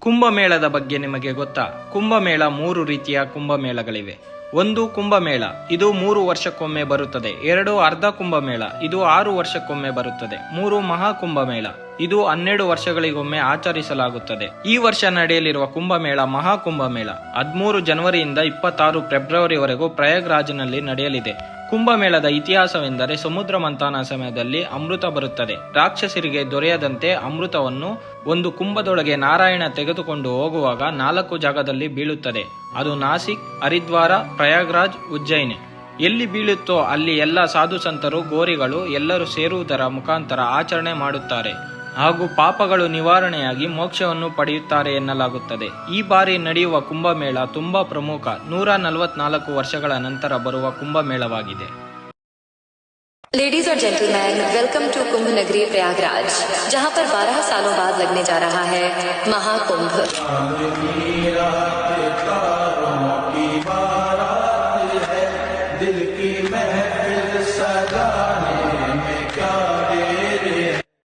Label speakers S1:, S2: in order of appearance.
S1: ಕುಂಭಮೇಳದ ಬಗ್ಗೆ ನಿಮಗೆ ಗೊತ್ತಾ? ಕುಂಭಮೇಳ 3 ರೀತಿಯ ಕುಂಭಮೇಳಗಳಿವೆ. 1 ಕುಂಭಮೇಳ, ಇದು 3 ವರ್ಷಕ್ಕೊಮ್ಮೆ ಬರುತ್ತದೆ. 2 ಅರ್ಧ ಕುಂಭಮೇಳ, ಇದು 6 ವರ್ಷಕ್ಕೊಮ್ಮೆ ಬರುತ್ತದೆ. 3 ಮಹಾಕುಂಭಮೇಳ, ಇದು 12 ವರ್ಷಗಳಿಗೊಮ್ಮೆ ಆಚರಿಸಲಾಗುತ್ತದೆ. ಈ ವರ್ಷ ನಡೆಯಲಿರುವ ಕುಂಭಮೇಳ ಮಹಾಕುಂಭಮೇಳ 13 ಜನವರಿಯಿಂದ 26 ಫೆಬ್ರವರಿವರೆಗೂ ಪ್ರಯಾಗ್ರಾಜ್ನಲ್ಲಿ ನಡೆಯಲಿದೆ. ಕುಂಭಮೇಳದ ಇತಿಹಾಸವೆಂದರೆ ಸಮುದ್ರ ಮಂಥನ ಸಮಯದಲ್ಲಿ ಅಮೃತ ಬರುತ್ತದೆ. ರಾಕ್ಷಸರಿಗೆ ದೊರೆಯದಂತೆ ಅಮೃತವನ್ನು ಒಂದು ಕುಂಭದೊಳಗೆ ನಾರಾಯಣ ತೆಗೆದುಕೊಂಡು ಹೋಗುವಾಗ 4 ಜಾಗದಲ್ಲಿ ಬೀಳುತ್ತದೆ. ಅದು ನಾಸಿಕ್, ಹರಿದ್ವಾರ, ಪ್ರಯಾಗ್ರಾಜ್, ಉಜ್ಜಯಿನಿ. ಎಲ್ಲಿ ಬೀಳುತ್ತೋ ಅಲ್ಲಿ ಎಲ್ಲ ಸಾಧು ಸಂತರು, ಗೋರಿಗಳು ಎಲ್ಲರೂ ಸೇರುವುದರ ಮುಖಾಂತರ ಆಚರಣೆ ಮಾಡುತ್ತಾರೆ ಹಾಗೂ ಪಾಪಗಳು ನಿವಾರಣೆಯಾಗಿ ಮೋಕ್ಷವನ್ನು ಪಡೆಯುತ್ತಾರೆ ಎನ್ನಲಾಗುತ್ತದೆ. ಈ ಬಾರಿ ನಡೆಯುವ ಕುಂಭಮೇಳ ತುಂಬಾ ಪ್ರಮುಖ. 144 ವರ್ಷಗಳ ನಂತರ ಬರುವ ಕುಂಭಮೇಳವಾಗಿದೆ.
S2: लेडीज और जेंटलमैन, वेलकम टू कुंभ नगरी प्रयागराज, जहां पर 12 सालों बाद लगने जा रहा है महाकुंभ।
S3: दिल की